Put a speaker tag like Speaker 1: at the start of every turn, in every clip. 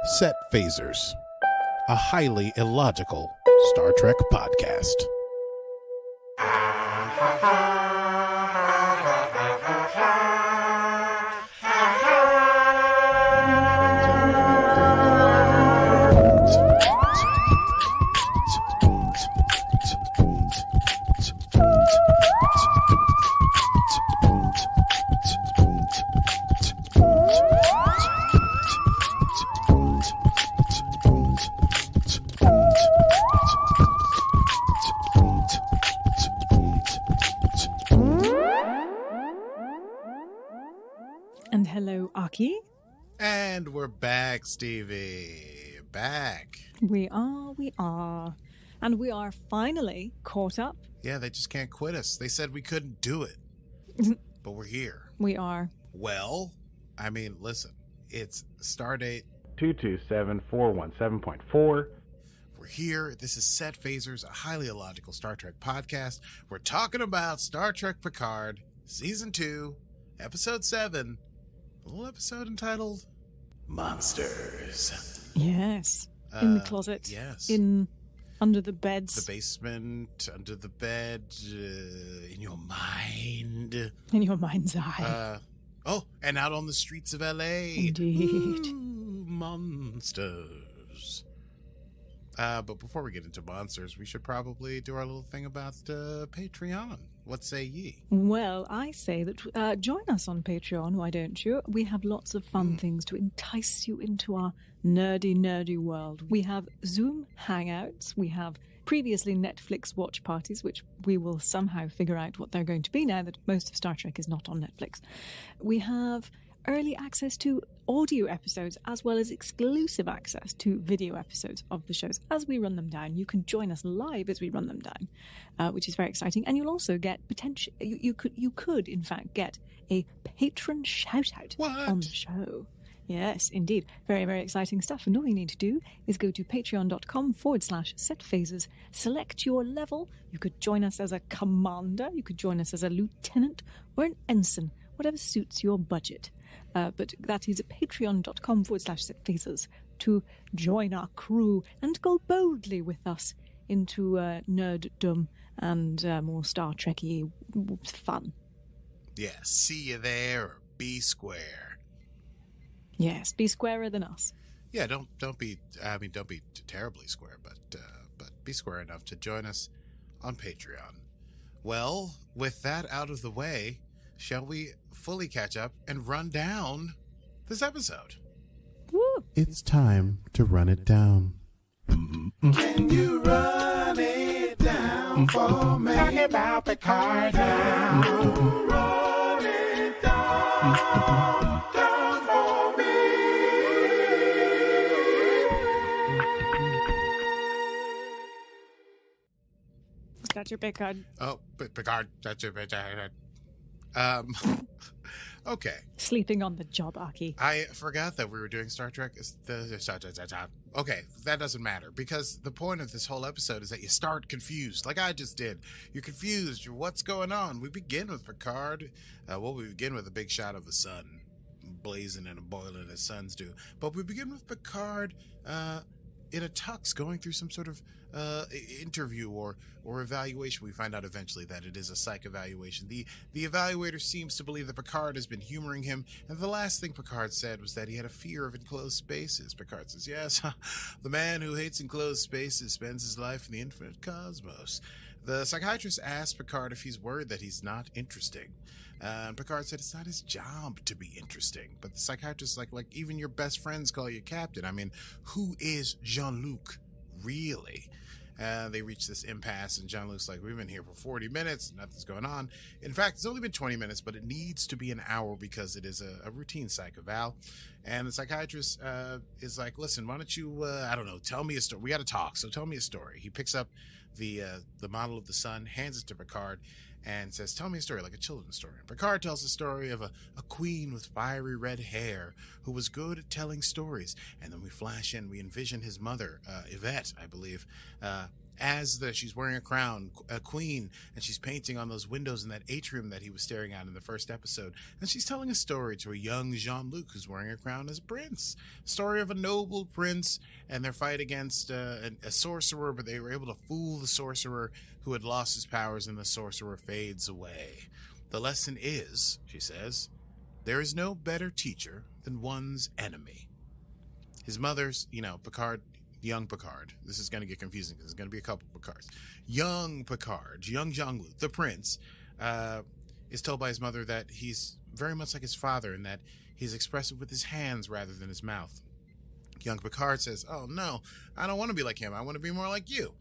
Speaker 1: Set Phasers, a highly illogical Star Trek podcast.
Speaker 2: And hello, Aki.
Speaker 1: And we're back, Stevie. Back.
Speaker 2: We are. And we are finally caught up.
Speaker 1: Yeah, they just can't quit us. They said we couldn't do it. But we're here.
Speaker 2: We are.
Speaker 1: Well, I mean, listen. It's Stardate
Speaker 3: 227417.4.
Speaker 1: We're here. This is Set Phasers, a highly illogical Star Trek podcast. We're talking about Star Trek Picard, Season 2, Episode 7, a little episode entitled Monsters.
Speaker 2: Yes. In the closet.
Speaker 1: Yes.
Speaker 2: Under the beds.
Speaker 1: The basement, under the bed, in your mind.
Speaker 2: In your mind's eye.
Speaker 1: And out on the streets of L.A.
Speaker 2: Indeed.
Speaker 1: Ooh, monsters. But before we get into monsters, we should probably do our little thing about Patreon. What say ye?
Speaker 2: Well, I say that join us on Patreon, why don't you? We have lots of fun things to entice you into our nerdy world. We have Zoom hangouts. We have previously Netflix watch parties, which we will somehow figure out what they're going to be now that most of Star Trek is not on Netflix. We have early access to audio episodes as well as exclusive access to video episodes of the shows as we run them down. You can join us live as we run them down, which is very exciting. And you'll also get you could in fact get a patron shout out on the show. Yes, indeed. Very, very exciting stuff. And all you need to do is go to patreon.com/setphasers, select your level. You could join us as a commander, you could join us as a lieutenant or an ensign, whatever suits your budget. But that is patreon.com/setphasers to join our crew and go boldly with us into nerddom and more Star Trek-y fun.
Speaker 1: Yeah, see you there, or be square.
Speaker 2: Yes, be squarer than us.
Speaker 1: Yeah, don't be terribly square, but be square enough to join us on Patreon. Well, with that out of the way, shall we fully catch up and run down this episode?
Speaker 2: Woo!
Speaker 1: It's time to run it down.
Speaker 4: Can you run it down for me? Talk about Picard now. Run it down for me.
Speaker 2: Is that your Picard?
Speaker 1: Oh, Picard, that's your Picard. Okay.
Speaker 2: Sleeping on the job, Aki.
Speaker 1: I forgot that we were doing Star Trek. Okay, that doesn't matter, because the point of this whole episode is that you start confused, like I just did. You're confused. What's going on? We begin with Picard. We begin with a big shot of the sun blazing and boiling as suns do. But we begin with Picard in a tux going through some sort of interview or evaluation. We find out eventually that it is a psych evaluation. The evaluator seems to believe that Picard has been humoring him, and the last thing Picard said was that he had a fear of enclosed spaces. Picard says, yes, the man who hates enclosed spaces spends his life in the infinite cosmos. The psychiatrist asked Picard if he's worried that he's not interesting. And Picard said it's not his job to be interesting. But the psychiatrist is like even your best friends call you captain. I mean, who is Jean-Luc, really? They reach this impasse, and Jean-Luc's like, we've been here for 40 minutes, nothing's going on. In fact, it's only been 20 minutes, but it needs to be an hour because it is a routine psych eval. And the psychiatrist is like, listen, why don't you, tell me a story. We got to talk, so tell me a story. He picks up the model of the sun, hands it to Picard, and says, tell me a story, like a children's story. And Picard tells the story of a queen with fiery red hair who was good at telling stories. And then we flash in, we envision his mother, Yvette, I believe, she's wearing a crown, a queen, and she's painting on those windows in that atrium that he was staring at in the first episode. And she's telling a story to a young Jean-Luc who's wearing a crown as a prince. Story of a noble prince and their fight against a sorcerer, but they were able to fool the sorcerer who had lost his powers, and the sorcerer fades away. The lesson is, she says, there is no better teacher than one's enemy. His mother's, Picard, young Picard. This is going to get confusing because there's going to be a couple Picards. Young Picard, young Jean-Luc, the prince, is told by his mother that he's very much like his father and that he's expressive with his hands rather than his mouth. Young Picard says, oh, no, I don't want to be like him. I want to be more like you.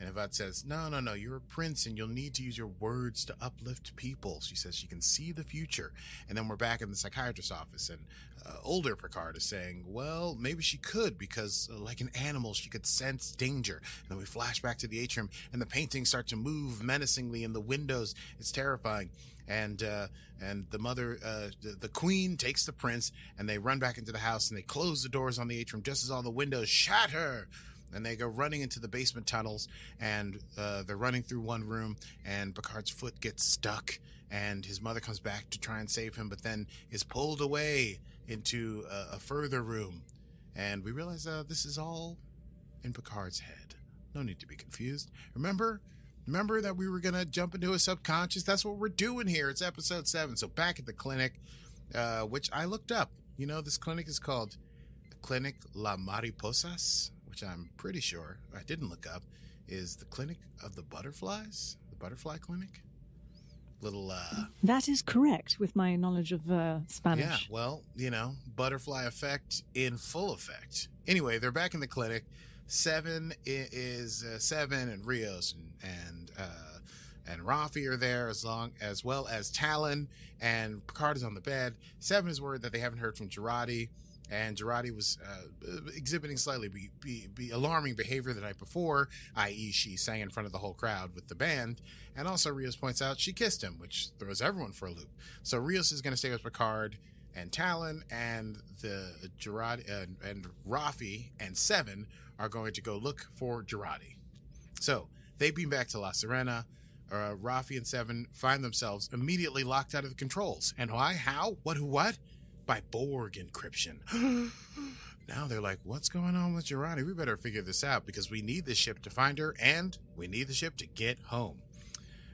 Speaker 1: And Yvette says, no, you're a prince and you'll need to use your words to uplift people. She says she can see the future. And then we're back in the psychiatrist's office, and older Picard is saying, well, maybe she could because like an animal, she could sense danger. And then we flash back to the atrium and the paintings start to move menacingly in the windows. It's terrifying. And the mother, the queen takes the prince, and they run back into the house and they close the doors on the atrium just as all the windows shatter. And they go running into the basement tunnels, and they're running through one room, and Picard's foot gets stuck, and his mother comes back to try and save him, but then is pulled away into a further room. And we realize this is all in Picard's head. No need to be confused. Remember that we were going to jump into his subconscious? That's what we're doing here. It's episode 7. So back at the clinic, which I looked up. This clinic is called Clinic La Mariposas, which I'm pretty sure I didn't look up, is the Clinic of the Butterflies, the Butterfly Clinic.
Speaker 2: That is correct with my knowledge of Spanish.
Speaker 1: Yeah, well, butterfly effect in full effect. Anyway, they're back in the clinic. Seven is Seven and Rios and Rafi are there, as well as Tallinn, and Picard is on the bed. Seven is worried that they haven't heard from Jurati. And Jurati was exhibiting slightly be alarming behavior the night before, i.e. she sang in front of the whole crowd with the band. And also Rios points out she kissed him, which throws everyone for a loop. So Rios is going to stay with Picard and Tallinn, and the Jurati and Rafi and Seven are going to go look for Jurati. So they beam back to La Sirena. Rafi and Seven find themselves immediately locked out of the controls. And why? How? What? Who? What? By Borg encryption. Now they're like, what's going on with Jurati? We better figure this out because we need the ship to find her and we need the ship to get home.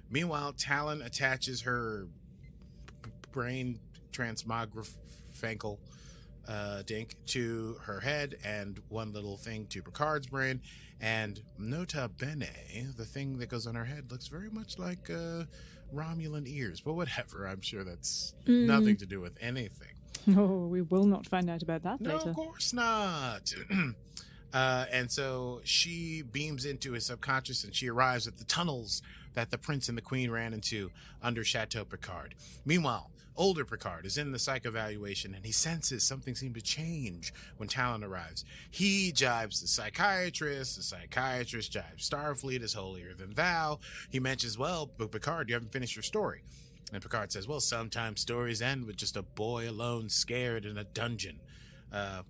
Speaker 1: Meanwhile, Tallinn attaches her brain transmogrifankle dink to her head and one little thing to Picard's brain. And nota bene, the thing that goes on her head looks very much like Romulan ears. But whatever, I'm sure that's nothing to do with anything.
Speaker 2: Oh, we will not find out about that later.
Speaker 1: No, of course not. And so she beams into his subconscious and she arrives at the tunnels that the prince and the queen ran into under Chateau Picard. Meanwhile, older Picard is in the psych evaluation and he senses something seemed to change when Tallinn arrives. He jibes the psychiatrist jibes Starfleet is holier than thou. He mentions, well, but Picard, you haven't finished your story. And Picard says, well, sometimes stories end with just a boy alone scared in a dungeon. The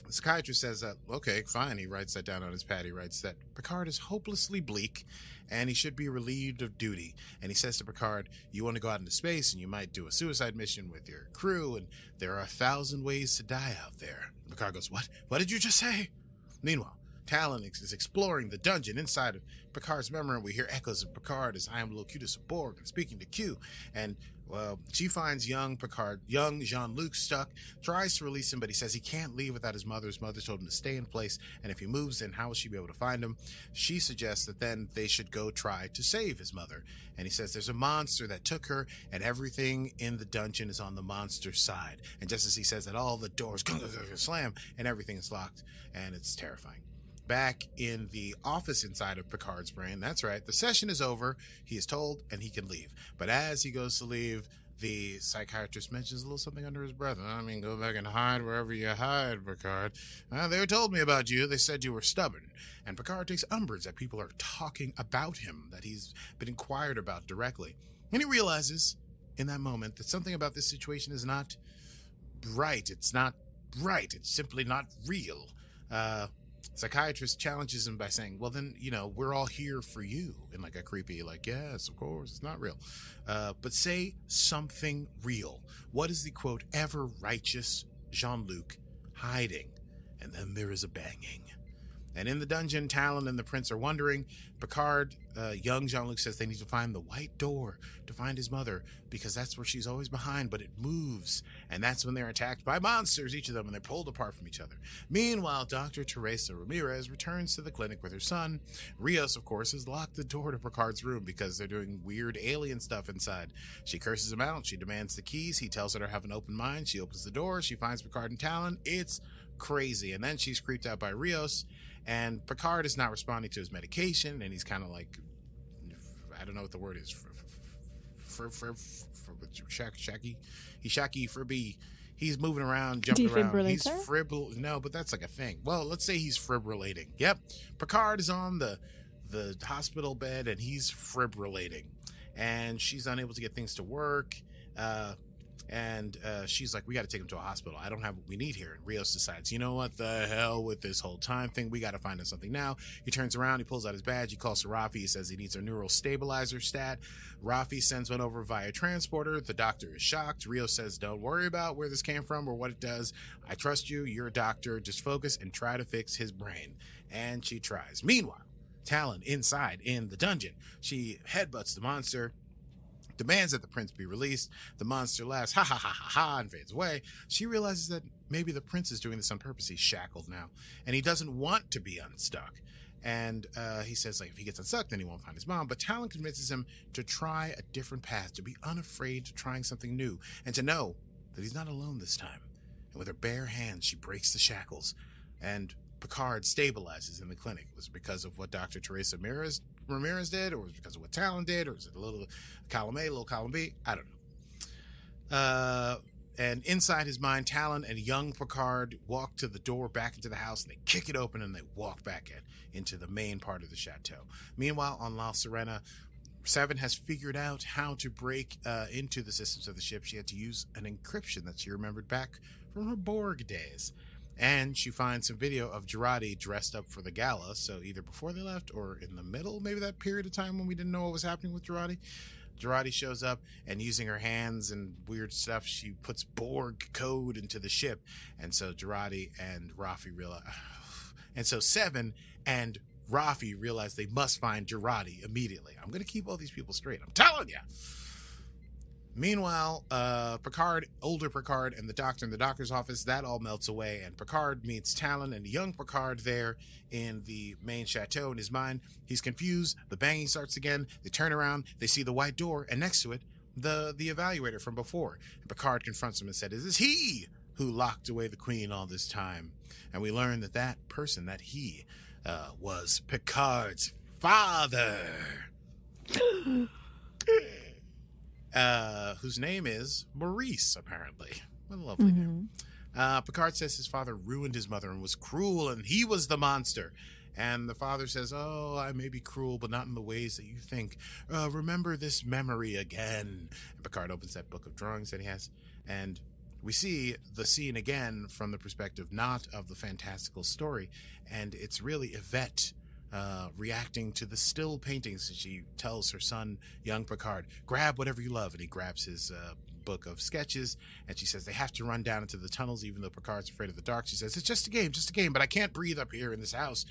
Speaker 1: psychiatrist says, okay, fine. He writes that down on his pad. He writes that Picard is hopelessly bleak and he should be relieved of duty. And he says to Picard, you want to go out into space and you might do a suicide mission with your crew and there are 1,000 ways to die out there. And Picard goes, what? What did you just say? Meanwhile, Tallinn is exploring the dungeon inside of Picard's memory. We hear echoes of Picard as I am Locutus of Borg and speaking to Q. And, well, she finds young Jean-Luc stuck, tries to release him, but he says he can't leave without his mother. His mother told him to stay in place, and if he moves, then how will she be able to find him? She suggests that then they should go try to save his mother. And he says there's a monster that took her, and everything in the dungeon is on the monster's side. And just as he says that, all the doors slam, and everything is locked, and it's terrifying. Back in the office inside of Picard's brain, that's right, the session is over, he is told, and he can leave. But as he goes to leave, the psychiatrist mentions a little something under his breath. I mean, go back and hide wherever you hide, Picard. They told me about you. They said you were stubborn. And Picard takes umbrage that people are talking about him, that he's been inquired about directly. And he realizes in that moment that something about this situation is not right. It's not right. It's simply not real. Psychiatrist challenges him by saying, well, then, we're all here for you. And like a creepy, like, yes, of course, it's not real. But say something real. What is the, quote, ever righteous Jean-Luc hiding? And then there is a banging. And in the dungeon, Tallinn and the prince are wondering. Picard, young Jean-Luc, says they need to find the white door to find his mother, because that's where she's always behind, but it moves. And that's when they're attacked by monsters, each of them, and they're pulled apart from each other. Meanwhile, Dr. Teresa Ramirez returns to the clinic with her son. Rios, of course, has locked the door to Picard's room because they're doing weird alien stuff inside. She curses him out. She demands the keys. He tells her to have an open mind. She opens the door. She finds Picard and Tallinn. It's crazy. And then she's creeped out by Rios. And Picard is not responding to his medication, and he's kind of like, I don't know what the word is, shaky. He's shaky, fribby. He's moving around, jumping around. He's no, but that's like a thing. Well, let's say he's fibrillating. Yep. Picard is on the hospital bed, and he's fibrillating, and she's unable to get things to work. And she's like, we got to take him to a hospital. I don't have what we need here. And Rios decides, you know what, the hell with this whole time thing. We got to find us something now. He turns around. He pulls out his badge. He calls to Rafi. He says he needs a neural stabilizer stat. Rafi sends one over via transporter. The doctor is shocked. Rios says, don't worry about where this came from or what it does. I trust you. You're a doctor. Just focus and try to fix his brain. And she tries. Meanwhile, Tallinn inside in the dungeon. She headbutts the monster, demands that the prince be released. The monster laughs, ha ha ha ha ha, and fades away. She realizes that maybe the prince is doing this on purpose. He's shackled now, and he doesn't want to be unstuck. And he says, like, if he gets unstuck, then he won't find his mom. But Tallinn convinces him to try a different path, to be unafraid to trying something new, and to know that he's not alone this time. And with her bare hands, she breaks the shackles, and Picard stabilizes in the clinic. Was it because of what Dr. Teresa Ramirez did, or was it because of what Tallinn did, or was it a little column A, a little column B? I don't know. And inside his mind, Tallinn and young Picard walk to the door back into the house, and they kick it open, and they walk back into the main part of the chateau. Meanwhile, on La Sirena, Seven has figured out how to break into the systems of the ship. She had to use an encryption that she remembered back from her Borg days. And she finds some video of Jurati dressed up for the gala, so either before they left or in the middle, maybe that period of time when we didn't know what was happening with Jurati. Jurati shows up, and using her hands and weird stuff, she puts Borg code into the ship. And so Jurati and Rafi realize... And so Seven and Rafi realize they must find Jurati immediately. I'm going to keep all these people straight. I'm telling you! Meanwhile, Picard, older Picard, and the doctor in the doctor's office, that all melts away, and Picard meets Tallinn and young Picard there in the main chateau. In his mind, he's confused. The banging starts again. They turn around. They see the white door, and next to it, the evaluator from before. And Picard confronts him and said, "Is this he who locked away the Queen all this time?" And we learn that that person, that he, was Picard's father. Whose name is Maurice, apparently. What a lovely name. Picard says his father ruined his mother and was cruel, and he was the monster. And the father says, "Oh, I may be cruel, but not in the ways that you think. Remember this memory again." And Picard opens that book of drawings that he has, and we see the scene again from the perspective not of the fantastical story, and it's really Yvette reacting to the still paintings. She tells her son, young Picard, grab whatever you love, and he grabs his book of sketches, and she says they have to run down into the tunnels even though Picard's afraid of the dark. She says, it's just a game, but I can't breathe up here in this house.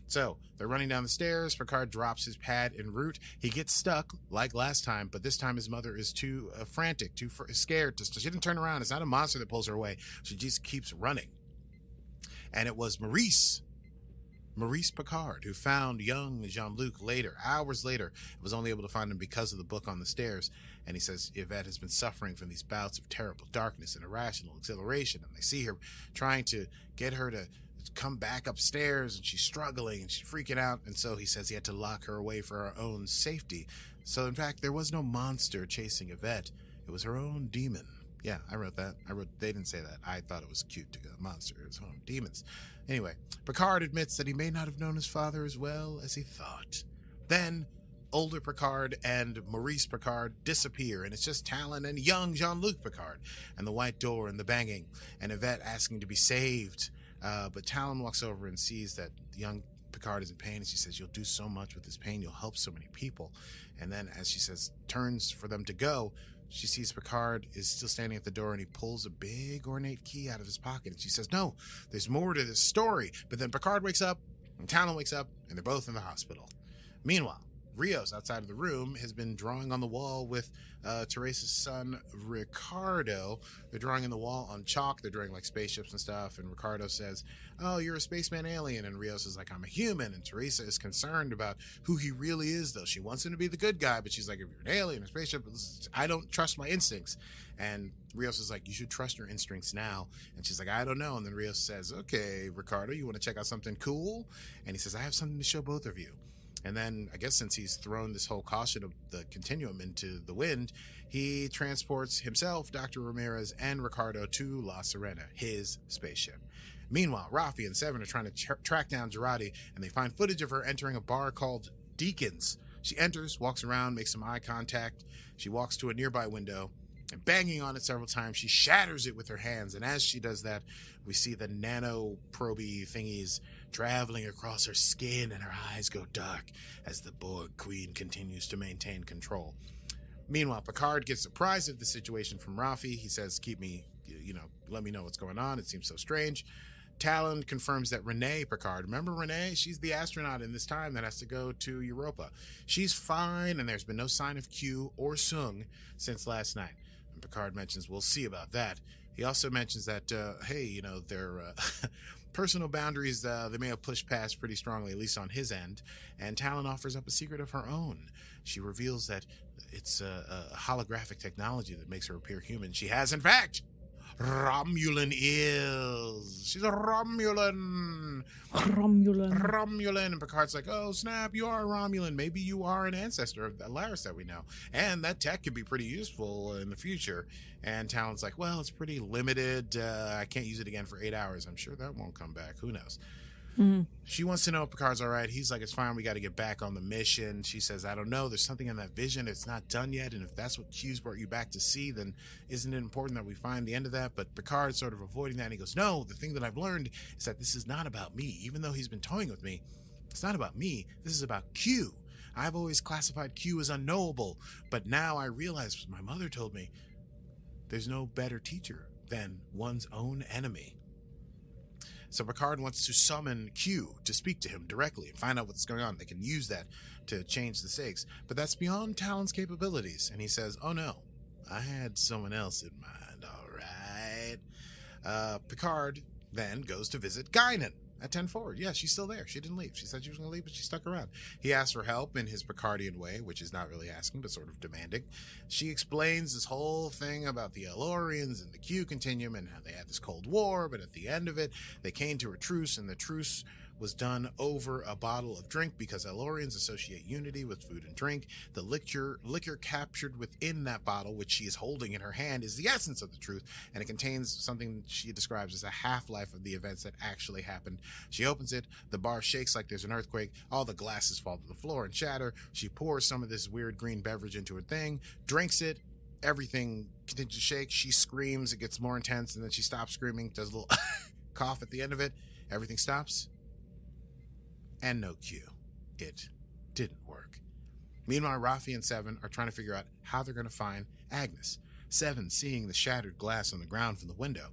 Speaker 1: So they're running down the stairs. Picard drops his pad en route. He gets stuck like last time, but this time his mother is too frantic, too scared. She didn't turn around. It's not a monster that pulls her away. She just keeps running. And it was Maurice Picard, who found young Jean-Luc later, hours later. Was only able to find him because of the book on the stairs. And he says Yvette has been suffering from these bouts of terrible darkness and irrational exhilaration. And they see her trying to get her to come back upstairs, and she's struggling and she's freaking out. And so he says he had to lock her away for her own safety. So in fact, there was no monster chasing Yvette. It was her own demon. Yeah, I wrote that. They didn't say that. I thought it was cute to go monster. It was her own demons. Anyway, Picard admits that he may not have known his father as well as he thought. Then older Picard and Maurice Picard disappear, and it's just Tallinn and young Jean-Luc Picard, and the white door and the banging, and Yvette asking to be saved But Tallinn walks over and sees that young Picard is in pain, and she says, you'll do so much with this pain, you'll help so many people. And then as she says, turns for them to go, she sees Picard is still standing at the door, and he pulls a big ornate key out of his pocket, and she says, no, there's more to this story. But then Picard wakes up, and Tallinn wakes up, and they're both in the hospital. Meanwhile, Rios, outside of the room, has been drawing on the wall with Teresa's son, Ricardo. They're drawing in the wall on chalk. They're drawing like spaceships and stuff. And Ricardo says, oh, you're a spaceman alien. And Rios is like, I'm a human. And Teresa is concerned about who he really is, though. She wants him to be the good guy, but she's like, if you're an alien, a spaceship, I don't trust my instincts. And Rios is like, you should trust your instincts now. And she's like, I don't know. And then Rios says, okay, Ricardo, you want to check out something cool? And he says, I have something to show both of you. And then, I guess since he's thrown this whole caution of the continuum into the wind, he transports himself, Dr. Ramirez, and Ricardo to La Serena, his spaceship. Meanwhile, Rafi and Seven are trying to track down Girardi, and they find footage of her entering a bar called Deacon's. She enters, walks around, makes some eye contact. She walks to a nearby window, and banging on it several times, she shatters it with her hands. And as she does that, we see the nano-proby thingies traveling across her skin, and her eyes go dark as the Borg Queen continues to maintain control. Meanwhile, Picard gets surprised at the situation from Rafi. He says, let me know what's going on. It seems so strange. Tallinn confirms that Renee Picard, remember Renee? She's the astronaut in this time that has to go to Europa. She's fine, and there's been no sign of Q or Sung since last night. And Picard mentions, we'll see about that. He also mentions that, their personal boundaries, they may have pushed past pretty strongly, at least on his end. And Tallinn offers up a secret of her own. She reveals that it's a holographic technology that makes her appear human. She has, in fact, Romulan ills. She's a Romulan. And Picard's like, oh, snap, you are a Romulan. Maybe you are an ancestor of Laris that we know. And that tech could be pretty useful in the future. And Tallonn's like, well, it's pretty limited. I can't use it again for 8 hours. I'm sure that won't come back. Who knows? Mm-hmm. She wants to know if Picard's all right. He's like, it's fine. We got to get back on the mission. She says, I don't know. There's something in that vision. It's not done yet. And if that's what Q's brought you back to see, then isn't it important that we find the end of that? But Picard's sort of avoiding that. And he goes, no, the thing that I've learned is that this is not about me. Even though he's been toying with me, it's not about me. This is about Q. I've always classified Q as unknowable. But now I realize, my mother told me, there's no better teacher than one's own enemy. So Picard wants to summon Q to speak to him directly and find out what's going on. They can use that to change the stakes. But that's beyond Tallonn's capabilities. And he says, oh no, I had someone else in mind, all right. Picard then goes to visit Guinan at 10 forward. Yeah, she's still there. She didn't leave. She said she was going to leave, but she stuck around. He asks for help in his Picardian way, which is not really asking, but sort of demanding. She explains this whole thing about the Elorians and the Q continuum and how they had this Cold War, but at the end of it, they came to a truce, and the truce was done over a bottle of drink because Elorians associate unity with food and drink. The liquor captured within that bottle, which she is holding in her hand, is the essence of the truth, and it contains something she describes as a half-life of the events that actually happened. She opens it, the bar shakes like there's an earthquake, all the glasses fall to the floor and shatter. She pours some of this weird green beverage into her thing, drinks it, everything continues to shake, she screams, it gets more intense, and then she stops screaming, does a little cough at the end of it, everything stops. And no Q. It didn't work. Meanwhile, Rafi and Seven are trying to figure out how they're going to find Agnes. Seven, seeing the shattered glass on the ground from the window,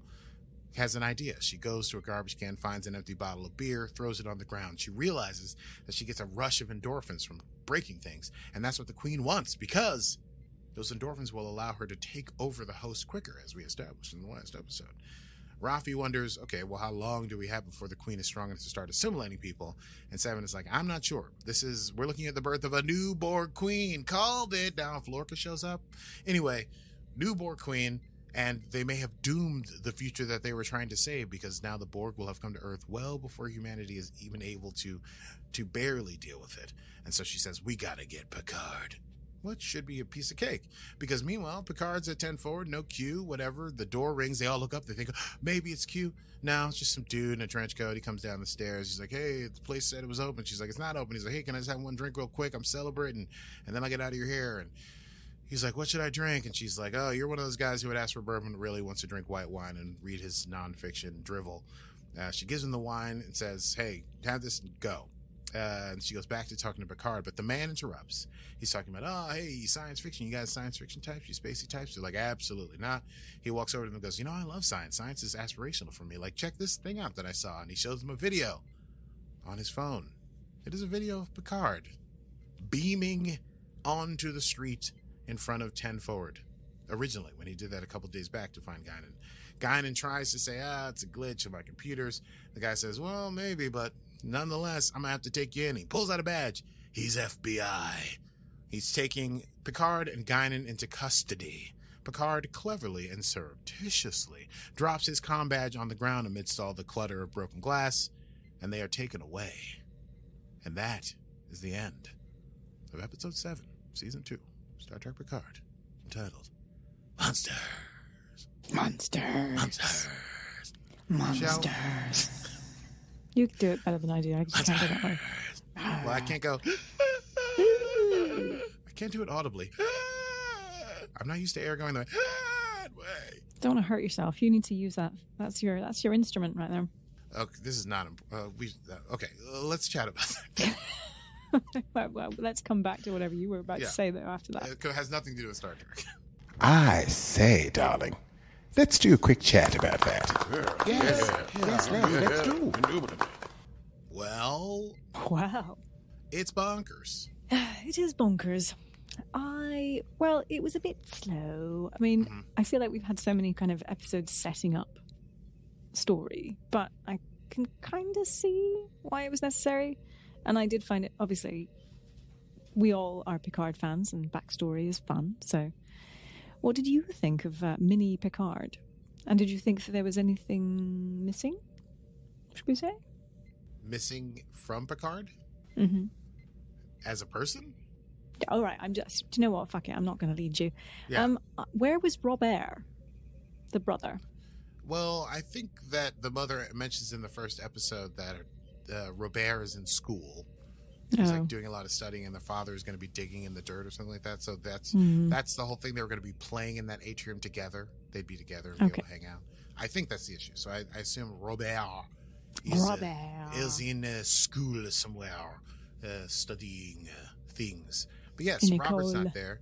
Speaker 1: has an idea. She goes to a garbage can, finds an empty bottle of beer, throws it on the ground. She realizes that she gets a rush of endorphins from breaking things, and that's what the Queen wants, because those endorphins will allow her to take over the host quicker, as we established in the last episode. Rafi wonders, okay, well, how long do we have before the Queen is strong enough to start assimilating people? And Seven is like, I'm not sure. We're looking at the birth of a new Borg Queen. Called it. Down Florka shows up. Anyway, new Borg Queen, and they may have doomed the future that they were trying to save, because now the Borg will have come to Earth well before humanity is even able to barely deal with it. And so she says, we gotta get Picard. What should be a piece of cake, because meanwhile Picard's at 10 forward, no Q, whatever. The door rings, they all look up, they think maybe it's Q. No, it's just some dude in a trench coat. He comes down the stairs, he's like, hey, the place said it was open. She's like, it's not open. He's like, hey, can I just have one drink real quick? I'm celebrating, and then I'll get out of your hair. And he's like, what should I drink? And she's like, oh, you're one of those guys who would ask for bourbon, really wants to drink white wine and read his nonfiction drivel. She gives him the wine and says, hey, have this and go. And she goes back to talking to Picard, but the man interrupts. He's talking about, oh, hey, science fiction. You guys science fiction types? You spacey types? They're like, absolutely not. He walks over to them and goes, I love science. Science is aspirational for me. Like, check this thing out that I saw. And he shows them a video on his phone. It is a video of Picard beaming onto the street in front of 10 Forward. Originally, when he did that a couple days back to find Guinan. Guinan tries to say, it's a glitch of my computers. The guy says, well, maybe, but nonetheless, I'm going to have to take you in. He pulls out a badge. He's FBI. He's taking Picard and Guinan into custody. Picard cleverly and surreptitiously drops his comm badge on the ground amidst all the clutter of broken glass, and they are taken away. And that is the end of Episode 7, Season 2, Star Trek Picard, entitled Monsters.
Speaker 2: Monsters.
Speaker 1: Monsters.
Speaker 2: Monsters. You can do it better than I do. I just can't do it that way.
Speaker 1: Well, I can't go. I can't do it audibly. I'm not used to air going the way.
Speaker 2: Don't want to hurt yourself. You need to use that. That's your instrument right there.
Speaker 1: Okay, this is not. Okay, let's chat about that.
Speaker 2: well, let's come back to whatever you were about to say though after that.
Speaker 1: It has nothing to do with Star Trek.
Speaker 4: I say, darling, let's do a quick chat about that. Yes, let's do.
Speaker 1: Well,
Speaker 2: Wow.
Speaker 1: it's bonkers.
Speaker 2: It is bonkers. It was a bit slow. I mean, I feel like we've had so many kind of episodes setting up story, but I can kind of see why it was necessary. And I did find it, obviously, we all are Picard fans and backstory is fun. So what did you think of mini Picard? And did you think that there was anything missing, should we say?
Speaker 1: Missing from Picard?
Speaker 2: Mm-hmm.
Speaker 1: As a person?
Speaker 2: All right, do you know what? Fuck it, I'm not going to lead you.
Speaker 1: Yeah.
Speaker 2: Where was Robert, the brother?
Speaker 1: Well, I think that the mother mentions in the first episode that Robert is in school. He's like doing a lot of studying, and the father is going to be digging in the dirt or something like that. So that's the whole thing. They were going to be playing in that atrium together. They'd be together and be able to hang out. I think that's the issue. So I assume Robert is in school somewhere studying things. But yes, Robert's not there.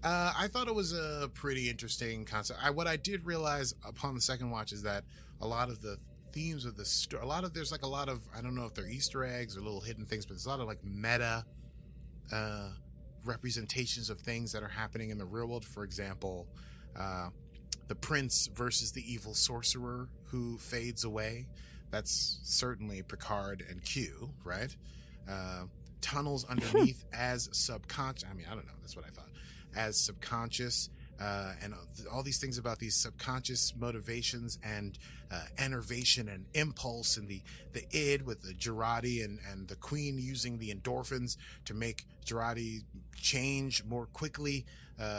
Speaker 1: I thought it was a pretty interesting concept. What I did realize upon the second watch is that a lot of the themes of the story, there's like a lot of, I don't know if they're Easter eggs or little hidden things, but there's a lot of like meta representations of things that are happening in the real world. For example, the prince versus the evil sorcerer who fades away. That's certainly Picard and Q, right? Tunnels underneath as subconscious. I mean, I don't know. That's what I thought. As subconscious, and all these things about these subconscious motivations and enervation and impulse, and the id with the Jurati and the Queen using the endorphins to make Jurati change more quickly.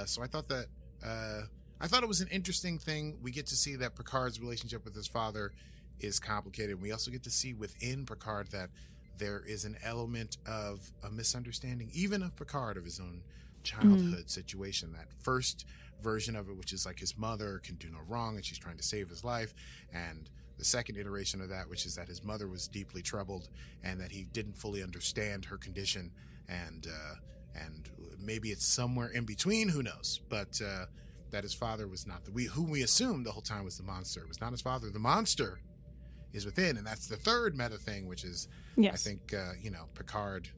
Speaker 1: So I thought that it was an interesting thing. We get to see that Picard's relationship with his father is complicated. We also get to see within Picard that there is an element of a misunderstanding, even of Picard, of his own childhood situation. That first version of it, which is like his mother can do no wrong and she's trying to save his life, and the second iteration of that, which is that his mother was deeply troubled and that he didn't fully understand her condition, and maybe it's somewhere in between, who knows, but that his father was not whom we assumed the whole time was the monster. It was not his father. The monster is within, and that's the third meta thing, which is I think Picard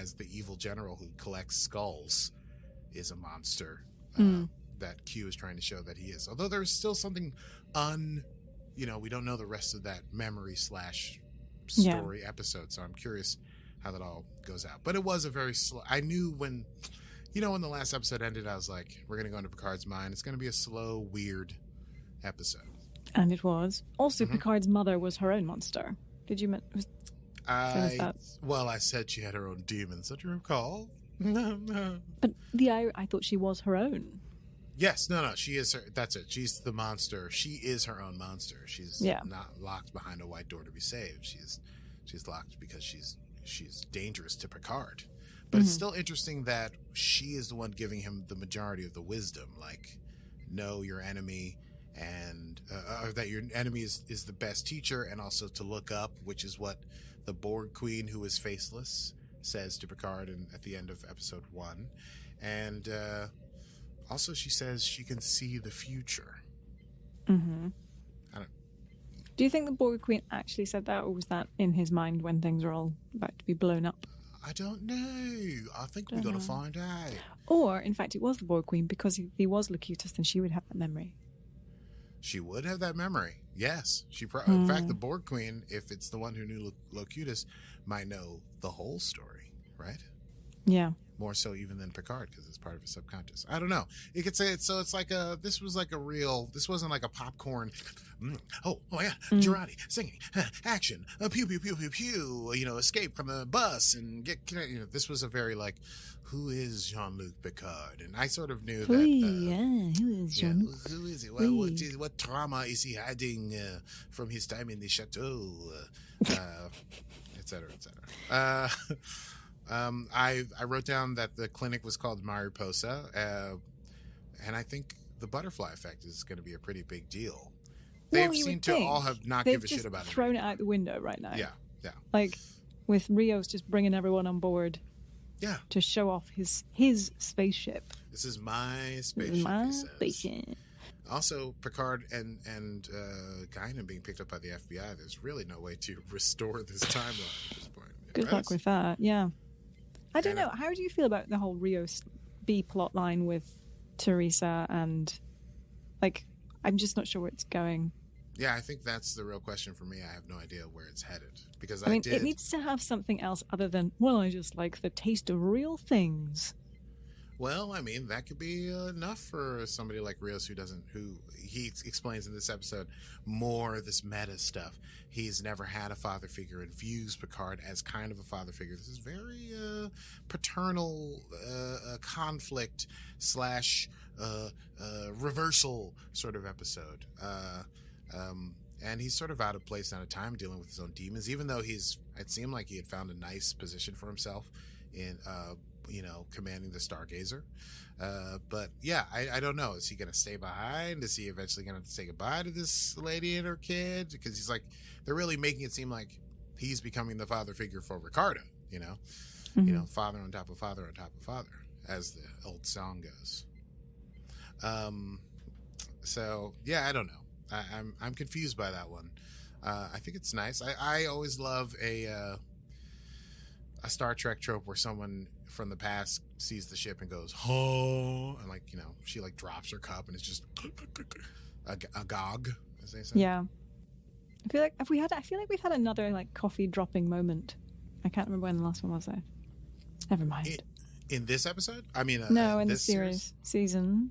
Speaker 1: as the evil general who collects skulls is a monster that Q is trying to show that he is. Although there's still something we don't know the rest of that memory / story episode, so I'm curious how that all goes out. But it was a very slow. I knew when the last episode ended, I was like, we're going to go into Picard's mind. It's going to be a slow, weird episode.
Speaker 2: And it was. Also, Picard's mother was her own monster. Did you
Speaker 1: I said she had her own demons. Do you recall?
Speaker 2: But I thought she was her own.
Speaker 1: Yes, no, she is her. That's it. She's the monster. She is her own monster. She's not locked behind a white door to be saved. She's locked because she's dangerous to Picard. But it's still interesting that she is the one giving him the majority of the wisdom. Like, know your enemy and or that your enemy is the best teacher, and also to look up, which is what the Borg Queen, who is faceless, says to Picard at the end of episode 1. And also she says she can see the future.
Speaker 2: Mm-hmm.
Speaker 1: I don't.
Speaker 2: Do you think the Borg Queen actually said that, or was that in his mind when things are all about to be blown up?
Speaker 1: I don't know. I think we're going to find out.
Speaker 2: Or, in fact, it was the Borg Queen, because if he was Locutus, then she would have that memory.
Speaker 1: She would have that memory. Yes. In fact, the Borg Queen, if it's the one who knew Locutus, might know the whole story, right?
Speaker 2: Yeah.
Speaker 1: More so even than Picard, because it's part of his subconscious. I don't know. You could say it. So it's like this wasn't like a popcorn. Oh my God. Girardi singing, action, pew, pew, pew, pew, pew, escape from the bus and get, this was a very like, who is Jean-Luc Picard? And I sort of knew that.
Speaker 2: Who is Jean-Luc?
Speaker 1: Who is it? What trauma is he hiding from his time in the chateau? Et cetera, et cetera. I wrote down that the clinic was called Mariposa, and I think the butterfly effect is going to be a pretty big deal. They've seemed to all have not give a shit about it.
Speaker 2: They've thrown it out the window right now.
Speaker 1: Yeah.
Speaker 2: Like, with Rios just bringing everyone on board.
Speaker 1: Yeah.
Speaker 2: To show off his spaceship.
Speaker 1: This is my spaceship. Also, Picard and Guinan being picked up by the FBI. There's really no way to restore this timeline at this point.
Speaker 2: Good luck with that. Yeah. I don't know. How do you feel about the whole Rios B plot line with Teresa and, like, I'm just not sure where it's going.
Speaker 1: Yeah, I think that's the real question for me. I have no idea where it's headed, because
Speaker 2: it needs to have something else other than, well, I just like the taste of real things.
Speaker 1: Well, I mean, that could be enough for somebody like Rios, who he explains in this episode more of this meta stuff. He's never had a father figure and views Picard as kind of a father figure. This is very paternal conflict / reversal sort of episode. And he's sort of out of place, out of time, dealing with his own demons, even though it seemed like he had found a nice position for himself in commanding the Stargazer. But yeah, I don't know. Is he going to stay behind? Is he eventually going to say goodbye to this lady and her kid? Because he's like, they're really making it seem like he's becoming the father figure for Ricardo, father on top of father on top of father, as the old song goes. So yeah, I don't know. I'm confused by that one. I think it's nice. I always love a Star Trek trope where someone from the past sees the ship and goes, "Oh," and she drops her cup and it's just a gog, as they say.
Speaker 2: Yeah, I feel like we've had another coffee dropping moment. I can't remember when the last one was though. Never mind.
Speaker 1: In this episode, I mean,
Speaker 2: no, in the season.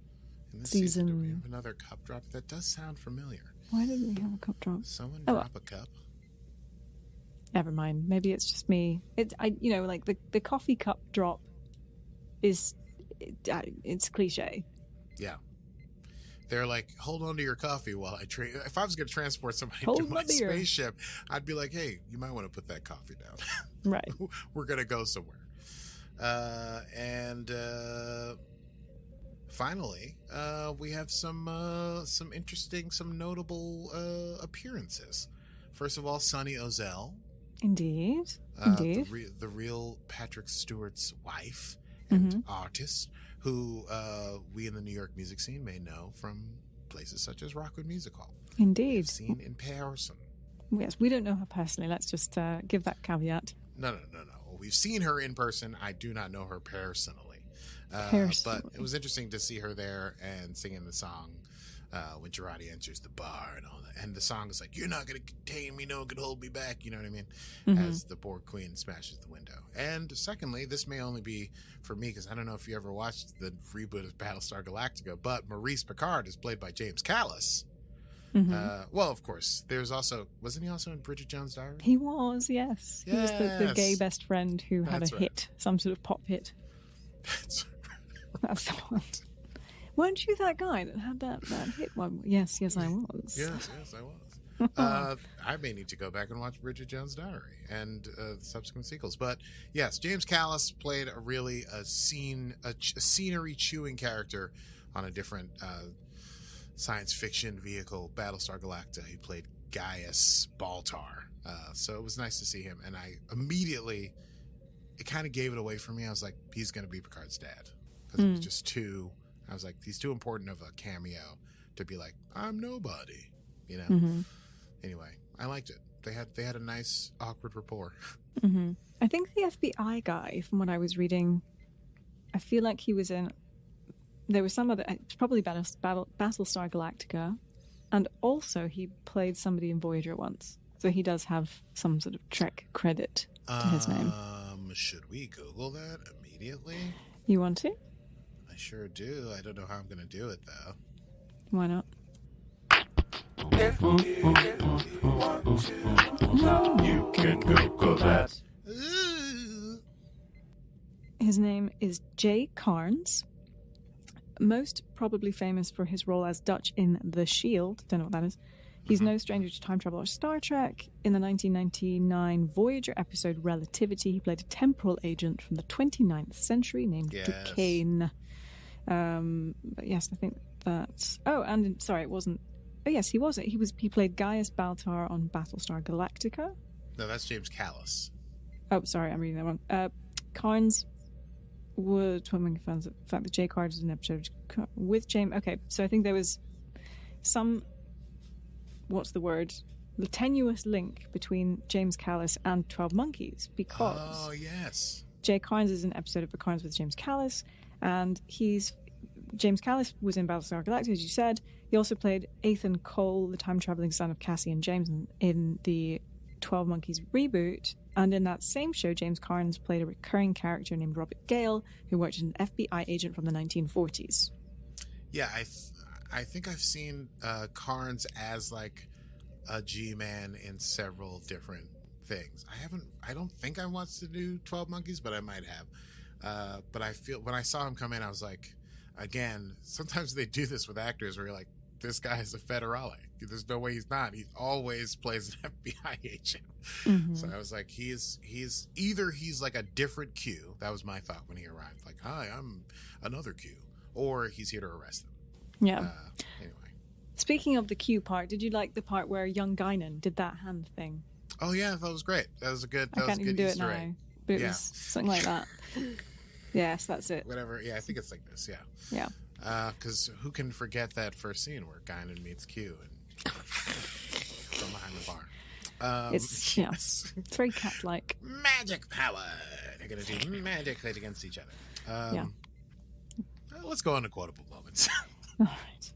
Speaker 1: In this season, do we have another cup drop? That does sound familiar.
Speaker 2: Why did we have a cup drop?
Speaker 1: Someone drop a cup.
Speaker 2: Never mind. Maybe it's just me. The coffee cup drop is it's cliche.
Speaker 1: Yeah. They're like, hold on to your coffee while I if I was going to transport somebody
Speaker 2: hold
Speaker 1: to my spaceship, I'd be like, hey, you might want to put that coffee down.
Speaker 2: Right.
Speaker 1: We're going to go somewhere. Finally, we have some interesting, some notable appearances. First of all, Sonny Ozell.
Speaker 2: Indeed. Indeed.
Speaker 1: The real Patrick Stewart's wife and artist, who we in the New York music scene may know from places such as Rockwood Music Hall.
Speaker 2: Indeed.
Speaker 1: We've seen in person.
Speaker 2: Yes, we don't know her personally. Let's just give that caveat.
Speaker 1: No. We've seen her in person. I do not know her personally. But it was interesting to see her there and singing the song when Girardi enters the bar and all that. And the song is like, "You're not going to contain me, no one can hold me back." You know what I mean? As the Borg Queen smashes the window. And secondly, this may only be for me because I don't know if you ever watched the reboot of Battlestar Galactica, but Maurice Picard is played by James Callis. Well, of course, wasn't he also in Bridget Jones' Diary?
Speaker 2: He was, yes. He was the gay best friend who had a hit, some sort of pop hit. That's the one. Weren't you that guy that had that hit one? Yes, I was.
Speaker 1: Yes, I was. I may need to go back and watch Bridget Jones' Diary and the subsequent sequels. But yes, James Callis played a scenery chewing character on a different science fiction vehicle, Battlestar Galactica. He played Gaius Baltar. So it was nice to see him. And I immediately, it kind of gave it away for me. I was like, he's going to be Picard's dad. Because it was just too, I was like, he's too important of a cameo to be like, I'm nobody, you know?
Speaker 2: Mm-hmm.
Speaker 1: Anyway, I liked it. They had a nice, awkward rapport.
Speaker 2: Mm-hmm. I think the FBI guy, from what I was reading, I feel like he was in. There was some other, it's probably Battlestar Galactica, and also he played somebody in Voyager once, so he does have some sort of Trek credit to his name.
Speaker 1: Should we Google that immediately?
Speaker 2: You want to?
Speaker 1: I sure do. I don't know how I'm going to do it though.
Speaker 2: Why not?
Speaker 4: If you want to know, you can Google that.
Speaker 2: His name is Jay Carnes, most probably famous for his role as Dutch in The Shield. Don't know what that is. He's no stranger to time travel or Star Trek. In the 1999 Voyager episode Relativity, he played a temporal agent from the 29th century named Duquesne. But yes, I think that's... Oh, and sorry, it wasn't... Oh, yes, he was. He played Gaius Baltar on Battlestar Galactica.
Speaker 1: No, that's James Callis.
Speaker 2: Oh, sorry, I'm reading that wrong. Carnes would... The fact that Jay Carnes is an episode with James... Okay, so I think there was some... What's the word? The tenuous link between James Callis and 12 Monkeys, because...
Speaker 1: Oh, yes.
Speaker 2: Jay Carnes is an episode of Carnes with James Callis, and James Callis was in Battlestar Galactica, as you said. He also played Ethan Cole, the time-traveling son of Cassie and James, in the 12 Monkeys reboot. And in that same show, James Carnes played a recurring character named Robert Gale, who worked as an FBI agent from the 1940s.
Speaker 1: Yeah, I think I've seen Carnes as like a G-man in several different things. I don't think I watched the new 12 Monkeys, but I might have. But I feel when I saw him come in, I was like, again, sometimes they do this with actors where you're like, this guy is a federale. There's no way he's not. He always plays an FBI agent. Mm-hmm. So I was like, he's either he's like a different Q. That was my thought when he arrived. Like, hi, I'm another Q. Or he's here to arrest them.
Speaker 2: Yeah.
Speaker 1: Anyway.
Speaker 2: Speaking of the Q part, did you like the part where young Guinan did that hand thing?
Speaker 1: Oh yeah, that was great. That was a good.
Speaker 2: I can't even do it now, but it was something like that. Yes, that's it.
Speaker 1: Whatever. Yeah, I think it's like this. Yeah.
Speaker 2: Yeah.
Speaker 1: Because who can forget that first scene where Guinan meets Q and from behind the bar?
Speaker 2: It's very cat-like.
Speaker 1: Magic power. They're gonna do magic fight against each other. Let's go on to quotable moments.
Speaker 2: All right.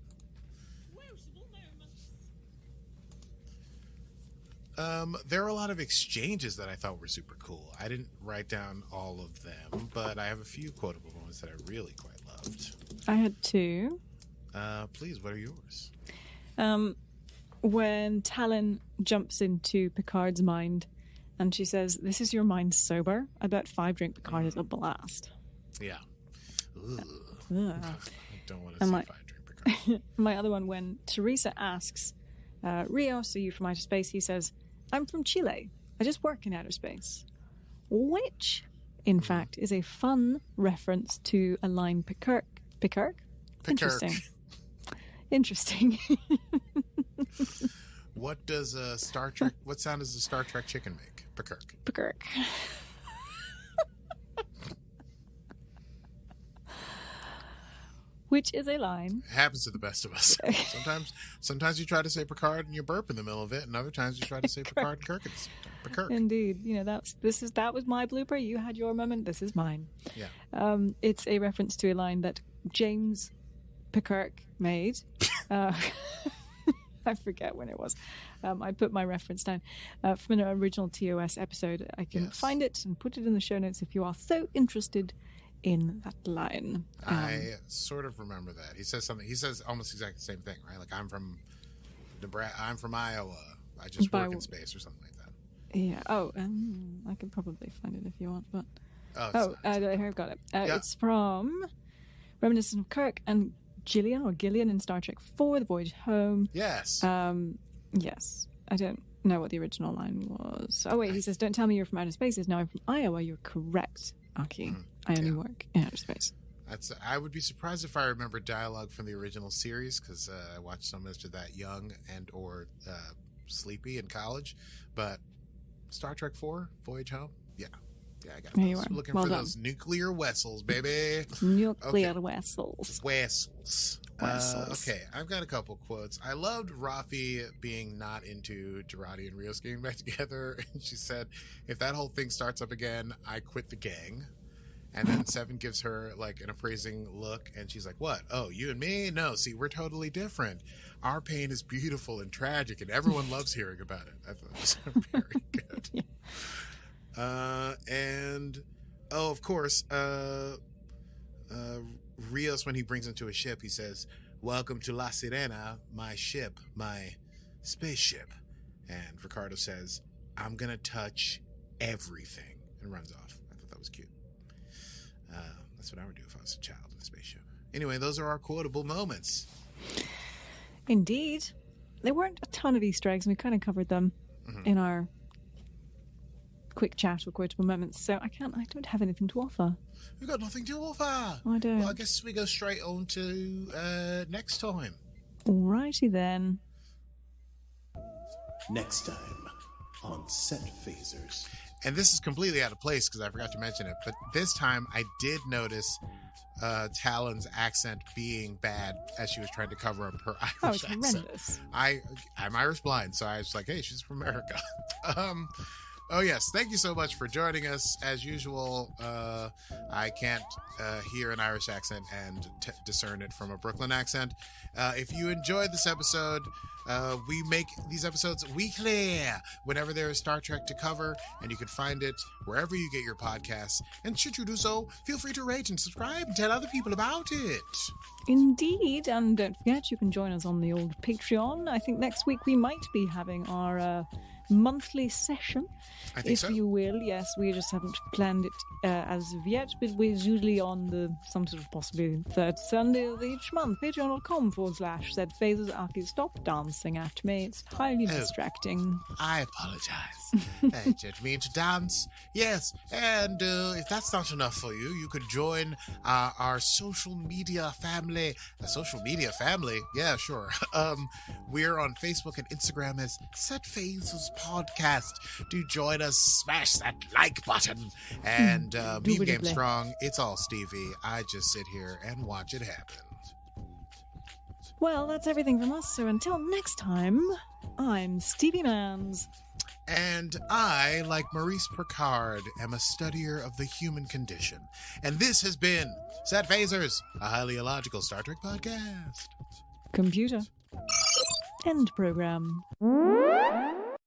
Speaker 1: There are a lot of exchanges that I thought were super cool. I didn't write down all of them, but I have a few quotable moments that I really quite loved.
Speaker 2: I had two.
Speaker 1: Please, what are yours?
Speaker 2: When Tallinn jumps into Picard's mind and she says, "This is your mind sober? I bet 5-drink Picard is a blast."
Speaker 1: Yeah.
Speaker 2: Ugh.
Speaker 1: I don't want to see 5-drink Picard.
Speaker 2: My other one, when Teresa asks, Rios, are you from outer space? He says, "I'm from Chile. I just work in outer space." Which, in fact, is a fun reference to a line Picard. Interesting.
Speaker 1: What does a Star Trek? What sound does a Star Trek chicken make? Picard.
Speaker 2: Which is a line.
Speaker 1: It happens to the best of us. Sometimes you try to say Picard and you burp in the middle of it, and other times you try to say Picard and Kirk at the same time. Picard.
Speaker 2: Indeed, that was my blooper. You had your moment. This is mine.
Speaker 1: Yeah.
Speaker 2: It's a reference to a line that James Picard made. I forget when it was. I put my reference down from an original TOS episode. I can find it and put it in the show notes if you are so interested in that line.
Speaker 1: I sort of remember that. He says something. He says almost exactly the same thing, right? Like, I'm from Nebraska. I'm from Iowa. I just work in space or something like that.
Speaker 2: Yeah. Oh, I can probably find it if you want. But I've got it. It's from reminiscent of Kirk and Gillian in Star Trek 4: The Voyage Home.
Speaker 1: Yes.
Speaker 2: Yes. I don't know what the original line was. Oh wait, he says, "Don't tell me you're from outer space." Now I'm from Iowa. You're correct, Aki. I only work in outer space.
Speaker 1: I would be surprised if I remember dialogue from the original series, because I watched so much of that young and or sleepy in college. But Star Trek 4, Voyage Home, yeah, I got
Speaker 2: There you
Speaker 1: those.
Speaker 2: are.
Speaker 1: Looking
Speaker 2: Well
Speaker 1: for
Speaker 2: done.
Speaker 1: those nuclear vessels, baby.
Speaker 2: Nuclear
Speaker 1: Okay.
Speaker 2: vessels.
Speaker 1: Wessels.
Speaker 2: Wessels.
Speaker 1: Okay, I've got a couple quotes. I loved Rafi being not into Girardi and Rios getting back together. And she said, if that whole thing starts up again, I quit the gang. And then Seven gives her like an appraising look, and she's like, what? Oh, you and me? No, see, we're totally different. Our pain is beautiful and tragic, and everyone loves hearing about it. I thought it was very good. And, oh, of course, Rios, when he brings him to a ship, he says, welcome to La Sirena, my ship, my spaceship. And Ricardo says, I'm going to touch everything, and runs off. I thought that was cute. That's what I would do if I was a child in a spaceship. Anyway, those are our quotable moments.
Speaker 2: Indeed. There weren't a ton of Easter eggs, and we kind of covered them in our quick chat or quotable moments, so I don't have anything to offer.
Speaker 1: We've got nothing to offer.
Speaker 2: I don't.
Speaker 1: Well, I guess we go straight on to next time.
Speaker 2: Alrighty then.
Speaker 3: Next time on Set Phasers.
Speaker 1: And this is completely out of place because I forgot to mention it, but this time I did notice Talon's accent being bad as she was trying to cover up her
Speaker 2: That
Speaker 1: Irish
Speaker 2: was
Speaker 1: accent.
Speaker 2: horrendous.
Speaker 1: I'm Irish blind, so I was like, hey, she's from America. Oh yes, thank you so much for joining us. As usual, I can't hear an Irish accent and discern it from a Brooklyn accent. If you enjoyed this episode, we make these episodes weekly whenever there is Star Trek to cover, and you can find it wherever you get your podcasts. And should you do so, feel free to rate and subscribe and tell other people about it.
Speaker 2: Indeed, and don't forget you can join us on the old Patreon. I think next week we might be having our monthly session,
Speaker 1: I think
Speaker 2: if
Speaker 1: so.
Speaker 2: you will. Yes, we just haven't planned it as of yet, but we're usually on some sort of possibly third Sunday of each month. Patreon.com/ZPhasers. Aki, stop dancing at me. It's highly distracting.
Speaker 1: I apologize. I didn't mean to dance. Yes, and if that's not enough for you, you could join our social media family. A social media family? Yeah, sure. We're on Facebook and Instagram as Set Phasers Podcast. Do join us. Smash that like button. And Meme Game
Speaker 2: Doobly-doobly.
Speaker 1: Strong, it's all Stevie. I just sit here and watch it happen.
Speaker 2: Well, that's everything from us, so until next time, I'm Stevie Mans.
Speaker 1: And I, like Maurice Picard, am a studier of the human condition. And this has been Set Phasers, a highly illogical Star Trek podcast.
Speaker 2: Computer. End program.